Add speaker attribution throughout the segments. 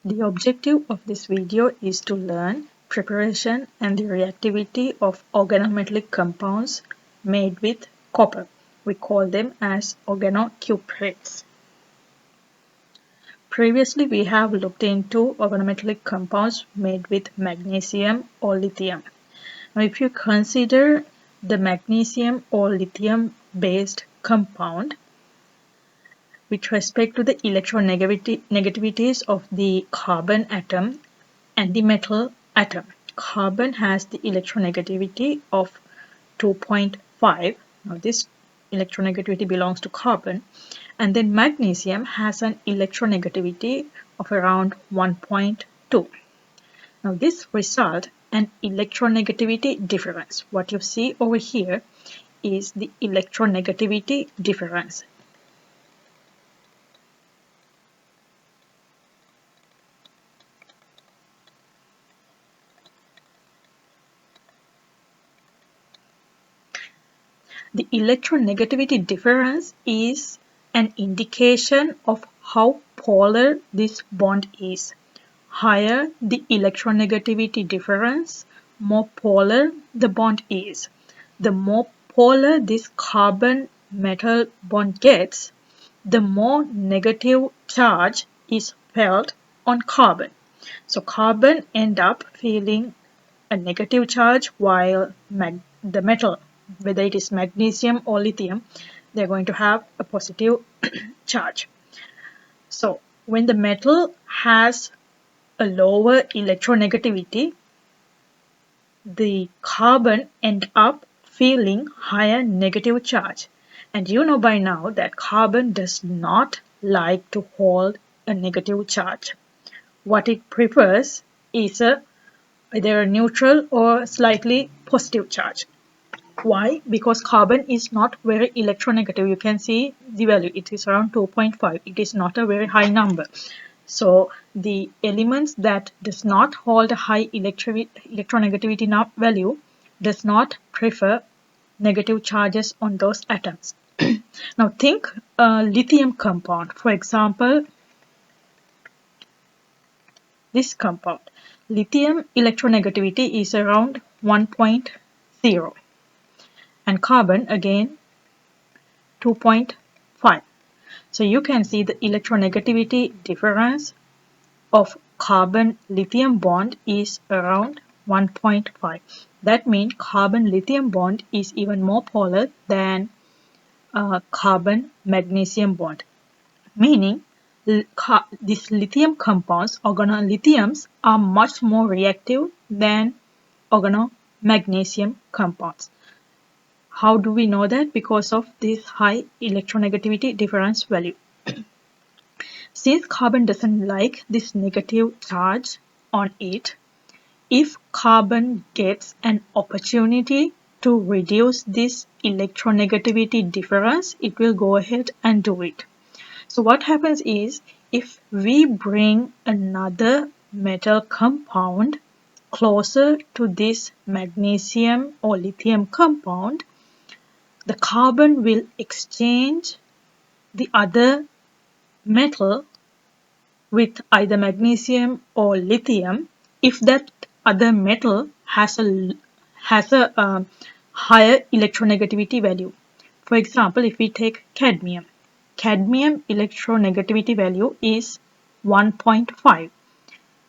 Speaker 1: The objective of this video is to learn preparation and the reactivity of organometallic compounds made with copper. We call them as organocuprates. Previously, we have looked into organometallic compounds made with magnesium or lithium. Now, if you consider the magnesium or lithium based compound, with respect to the electronegativities of the carbon atom and the metal atom. Carbon has the electronegativity of 2.5. Now this electronegativity belongs to carbon. And then magnesium has an electronegativity of around 1.2. Now this result an electronegativity difference. What you see over here is the electronegativity difference. The electronegativity difference is an indication of how polar this bond is. Higher the electronegativity difference, more polar the bond is. The more polar this carbon-metal bond gets, the more negative charge is felt on carbon. So carbon end up feeling a negative charge while the metal, whether it is magnesium or lithium, they're going to have a positive charge. So when the metal has a lower electronegativity, the carbon end up feeling higher negative charge. And you know by now that carbon does not like to hold a negative charge. What it prefers is either a neutral or slightly positive charge. Why? Because carbon is not very electronegative. You can see the value. It is around 2.5. It is not a very high number. So the elements that does not hold a high electronegativity value does not prefer negative charges on those atoms. Now think a lithium compound. For example, this compound. Lithium electronegativity is around 1.0. And carbon again 2.5. So you can see the electronegativity difference of carbon-lithium bond is around 1.5. That means carbon-lithium bond is even more polar than carbon-magnesium bond. Meaning these lithium compounds, organolithiums, are much more reactive than organomagnesium compounds. How do we know that? Because of this high electronegativity difference value. Since carbon doesn't like this negative charge on it, if carbon gets an opportunity to reduce this electronegativity difference, it will go ahead and do it. So what happens is, if we bring another metal compound closer to this magnesium or lithium compound, the carbon will exchange the other metal with either magnesium or lithium if that other metal has a higher electronegativity value. For example, if we take cadmium electronegativity value is 1.5.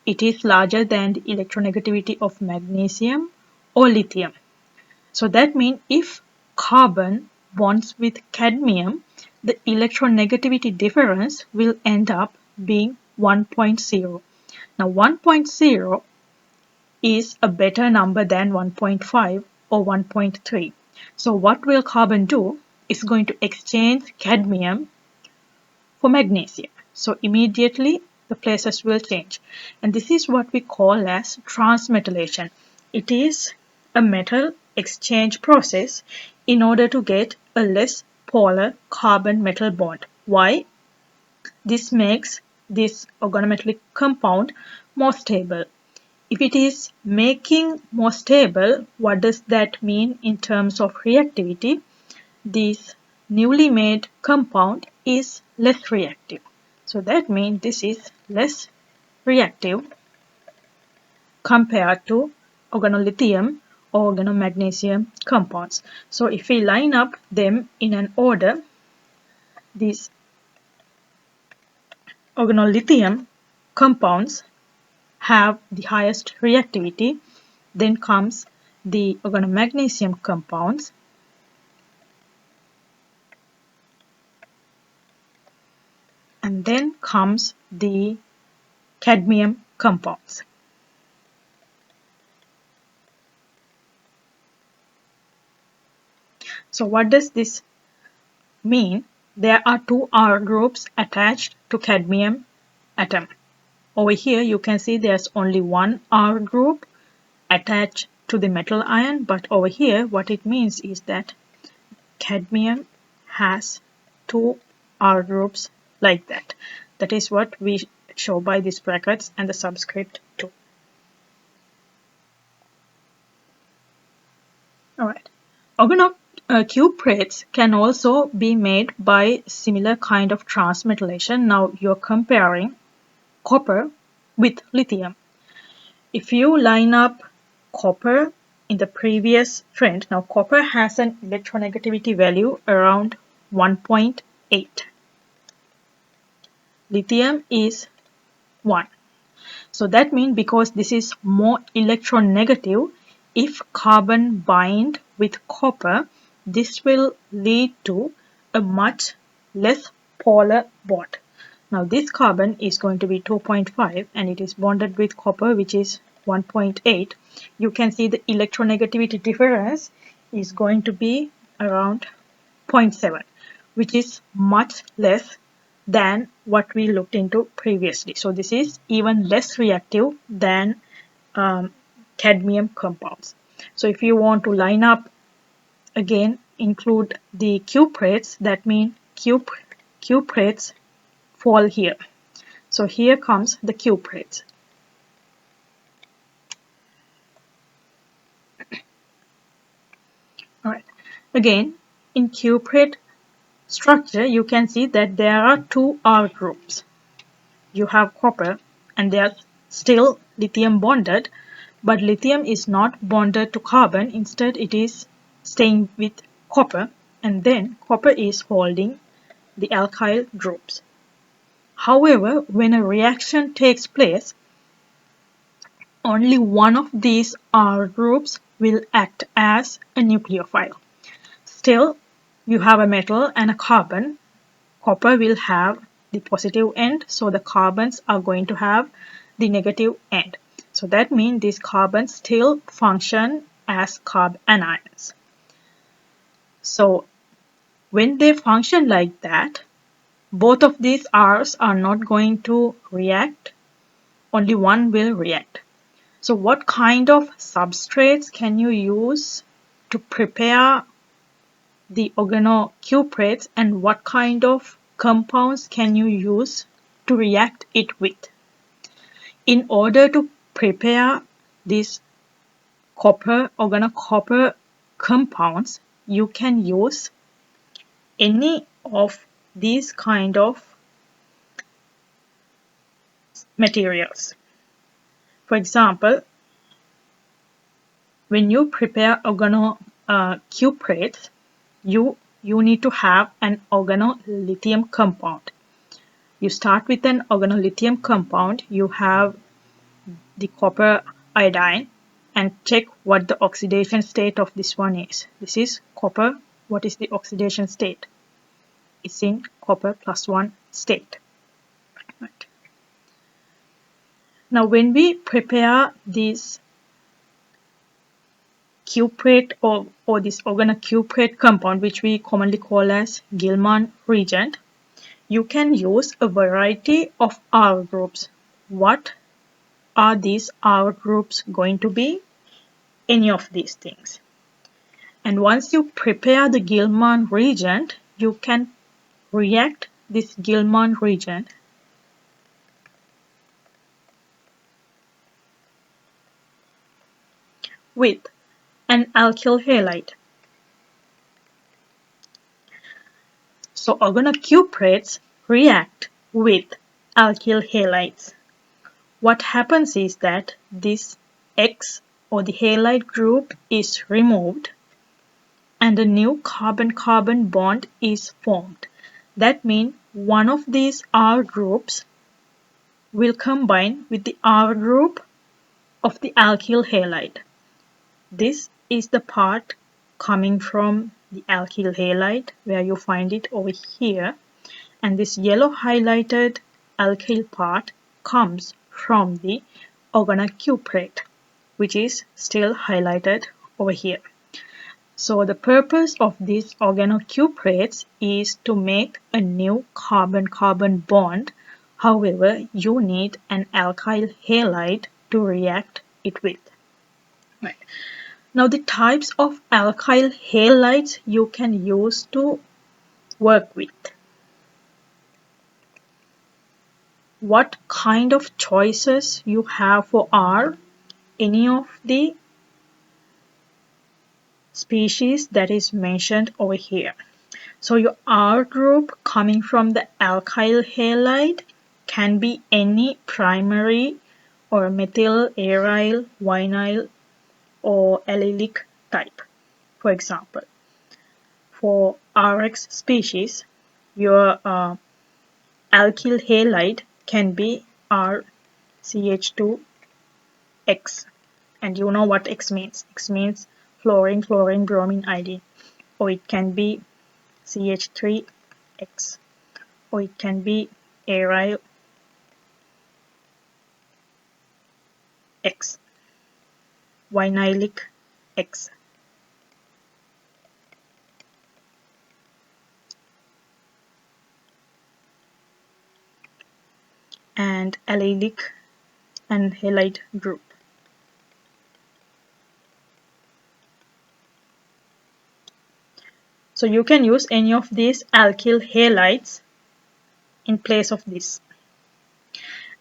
Speaker 1: It is larger than the electronegativity of magnesium or lithium. So that means if carbon bonds with cadmium, the electronegativity difference will end up being 1.0. Now 1.0 is a better number than 1.5 or 1.3. So what will carbon do? It's going to exchange cadmium for magnesium. So immediately the places will change. And this is what we call as transmetallation. It is a metal exchange process in order to get a less polar carbon-metal bond. Why? This makes this organometallic compound more stable. If it is making more stable, what does that mean in terms of reactivity? This newly made compound is less reactive. So that means this is less reactive compared to organolithium or organomagnesium compounds. So if we line up them in an order, these organolithium compounds have the highest reactivity, then comes the organomagnesium compounds, and then comes the cadmium compounds. So what does this mean? There are two R groups attached to cadmium atom. Over here you can see there's only one R group attached to the metal ion, but over here what it means is that cadmium has two R groups like that. That is what we show by these brackets and the subscript 2. Alright. Organocuprates can also be made by similar kind of transmetallation. Now you're comparing copper with lithium. If you line up copper in the previous trend, now copper has an electronegativity value around 1.8. Lithium is 1. So that means because this is more electronegative, if carbon bind with copper, this will lead to a much less polar bond. Now this carbon is going to be 2.5 and it is bonded with copper, which is 1.8. You can see the electronegativity difference is going to be around 0.7, which is much less than what we looked into previously. So this is even less reactive than cadmium compounds. So if you want to line up again, include the cuprates, that means cuprates fall here. So here comes the cuprates. Alright. Again, in cuprate structure, you can see that there are two R groups. You have copper and they are still lithium bonded, but lithium is not bonded to carbon. Instead, it is staying with copper, and then copper is holding the alkyl groups. However, when a reaction takes place, only one of these R groups will act as a nucleophile. Still, you have a metal and a carbon. Copper will have the positive end, so the carbons are going to have the negative end. So that means these carbons still function as carb anions. So when they function like that, both of these R's are not going to react, only one will react. So what kind of substrates can you use to prepare the organocuprates, and what kind of compounds can you use to react it with? In order to prepare these organocopper compounds, you can use any of these kind of materials. For example, when you prepare organocuprates, you need to have an organolithium compound. You start with an organolithium compound, you have the copper iodine, and check what the oxidation state of this one is. This is copper. What is the oxidation state? It's in copper +1 state. Right. Now when we prepare this cuprate or this organocuprate compound, which we commonly call as Gilman reagent, you can use a variety of R groups. What are these R groups going to be? Any of these things. And once you prepare the Gilman reagent, you can react this Gilman reagent with an alkyl halide. So organocuprates react with alkyl halides. what happens is that this X or the halide group is removed and a new carbon-carbon bond is formed. That means one of these R groups will combine with the R group of the alkyl halide. This is the part coming from the alkyl halide where you find it over here, and this yellow highlighted alkyl part comes from the organocuprate, which is still highlighted over here. So the purpose of these organocuprates is to make a new carbon-carbon bond. However, you need an alkyl halide to react it with. Right. Now the types of alkyl halides you can use to work with. What kind of choices you have for R? Any of the species that is mentioned over here. So your R group coming from the alkyl halide can be any primary or methyl, aryl, vinyl or allylic type. For example, for RX species, your alkyl halide can be RCH2X. And you know what X means. X means fluorine, chlorine, bromine, iodine. Or it can be CH3X. Or it can be aryl X, vinylic X. And allylic and halide group. So you can use any of these alkyl halides in place of this.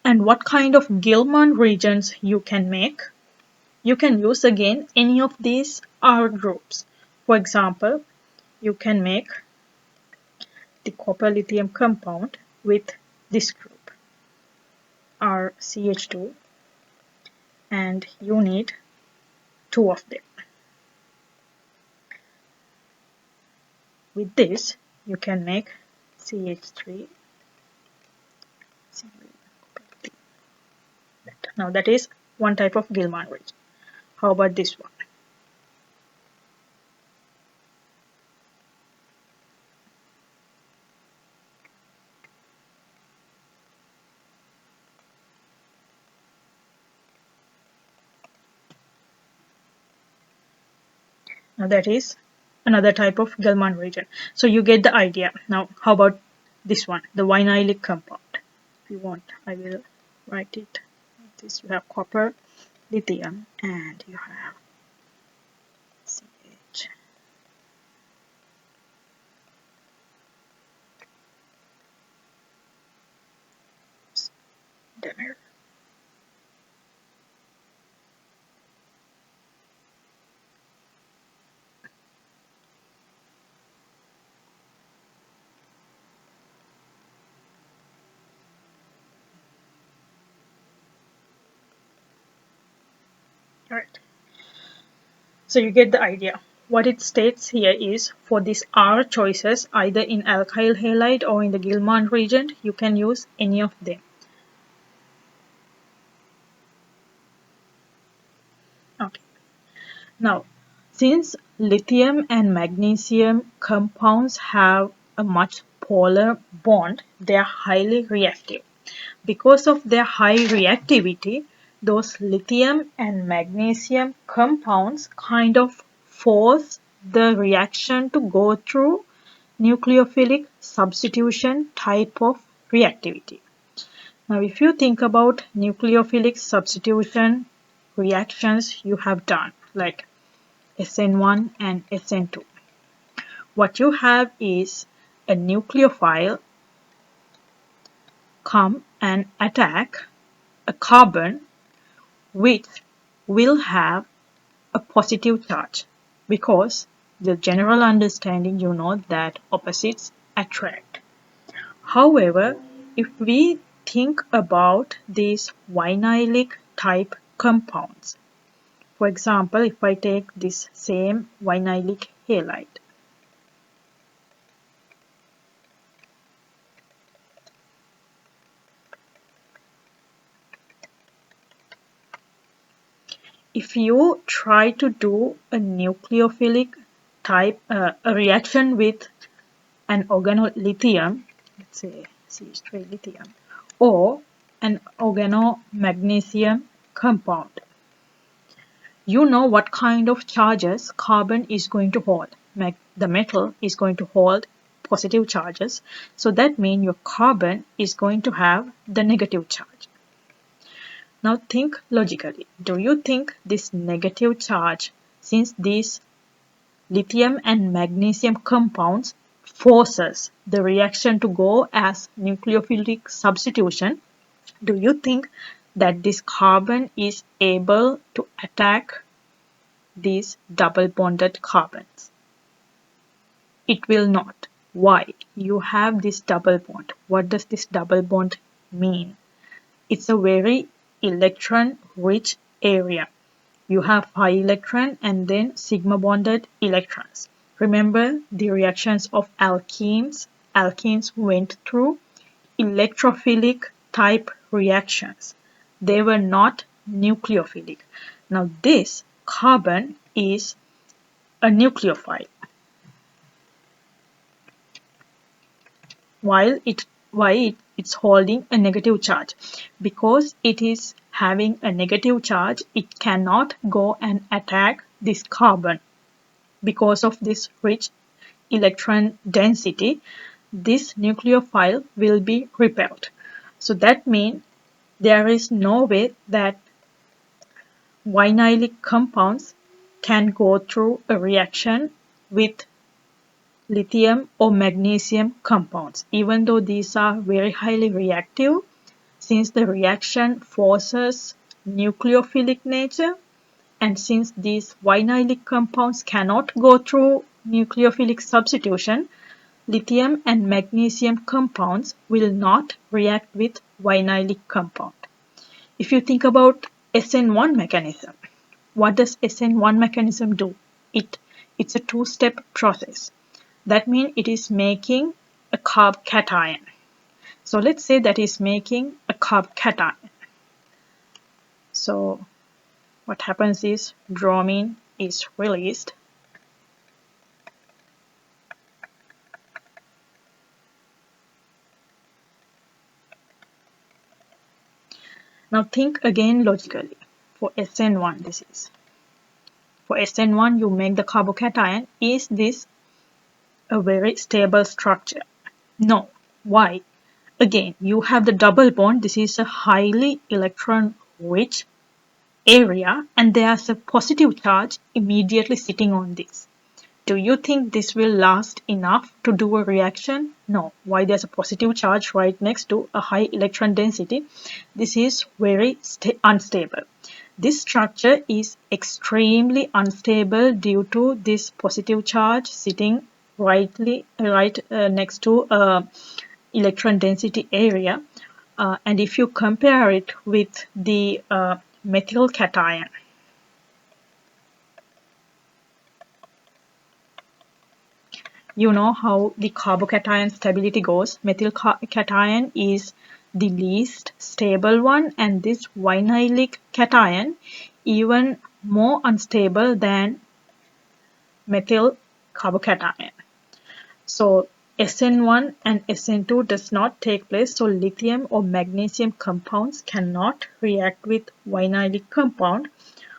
Speaker 1: And what kind of Gilman regions you can make? You can use again any of these R groups. For example, you can make the copper lithium compound with this group, RCH2, and you need two of them. With this, you can make CH3. Now that is one type of Gilman region. How about this one? Now that is another type of Gilman region. So you get the idea. Now how about this one, the vinylic compound? If you want, I will write it like this. You have copper, lithium, and you have CH. Dimer. Alright. So you get the idea. What it states here is for these R choices, either in alkyl halide or in the Gilman region, you can use any of them. Okay. Now, since lithium and magnesium compounds have a much polar bond, they are highly reactive. Because of their high reactivity, those lithium and magnesium compounds kind of force the reaction to go through nucleophilic substitution type of reactivity. Now, if you think about nucleophilic substitution reactions you have done, like SN1 and SN2, what you have is a nucleophile come and attack a carbon which will have a positive charge, because the general understanding, you know, that opposites attract. However, if we think about these vinylic type compounds. For example, if I take this same vinylic halide, if you try to do a nucleophilic type a reaction with an organolithium, let's say CH3 lithium, or an organomagnesium compound, you know what kind of charges carbon is going to hold. The metal is going to hold positive charges, so that means your carbon is going to have the negative charge. Now think logically. Do you think this negative charge, since these lithium and magnesium compounds forces the reaction to go as nucleophilic substitution, do you think that this carbon is able to attack these double bonded carbons? It will not. Why? You have this double bond. What does this double bond mean? It's a very electron rich area. You have pi electron and then sigma bonded electrons. Remember the reactions of alkenes? Alkenes went through electrophilic type reactions. They were not nucleophilic. Now this carbon is a nucleophile. Why it's holding a negative charge? Because it is having a negative charge, it cannot go and attack this carbon. Because of this rich electron density, this nucleophile will be repelled. So that means there is no way that vinylic compounds can go through a reaction with lithium or magnesium compounds. Even though these are very highly reactive, since the reaction forces nucleophilic nature, and since these vinylic compounds cannot go through nucleophilic substitution, lithium and magnesium compounds will not react with vinylic compound. If you think about SN1 mechanism, what does SN1 mechanism do? It's a two-step process. That means it is making a carb cation. So let's say that is making a carb cation. So what happens is bromine is released. Now think again logically. For SN1 this is. For SN1 you make the carbocation. Is this a very stable structure? No. Why? Again, you have the double bond. This is a highly electron rich area and there's a positive charge immediately sitting on this. Do you think this will last enough to do a reaction? No. Why? There's a positive charge right next to a high electron density. This is very unstable. This structure is extremely unstable due to this positive charge sitting right next to electron density area. And if you compare it with the methyl cation, you know how the carbocation stability goes. Methyl cation is the least stable one, and this vinylic cation even more unstable than methyl carbocation. So SN1 and SN2 does not take place, so lithium or magnesium compounds cannot react with vinylic compound.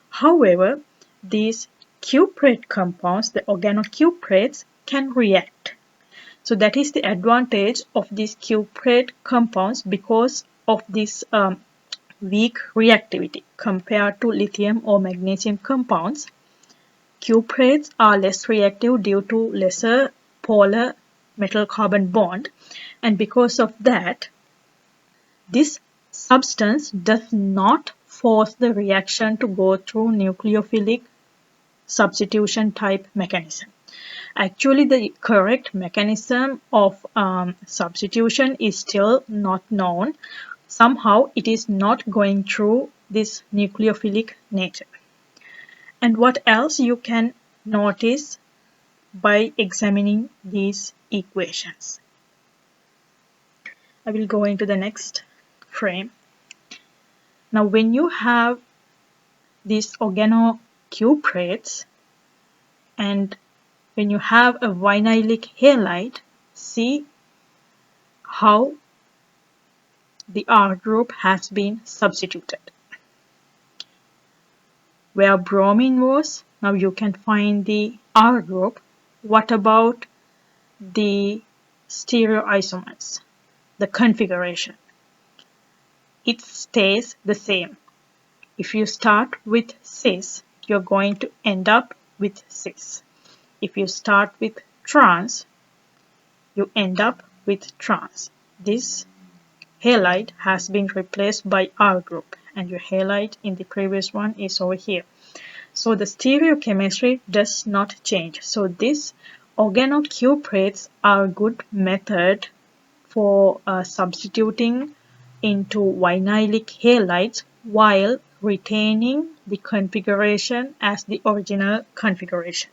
Speaker 1: However, these cuprate compounds, the organocuprates, can react. So that is the advantage of these cuprate compounds because of this weak reactivity compared to lithium or magnesium compounds. Cuprates are less reactive due to lesser polar metal-carbon bond, and because of that, this substance does not force the reaction to go through nucleophilic substitution type mechanism. Actually, the correct mechanism of substitution is still not known. Somehow it is not going through this nucleophilic nature. And what else you can notice by examining these equations? I will go into the next frame. Now when you have these organocuprates and when you have a vinylic halide, see how the R group has been substituted. Where bromine was, now you can find the R group. What about the stereoisomers, the configuration? It stays the same. If you start with cis, you're going to end up with cis. If you start with trans, you end up with trans. This halide has been replaced by R group, and your halide in the previous one is over here. So the stereochemistry does not change. So these organocuprates are a good method for substituting into vinylic halides while retaining the configuration as the original configuration.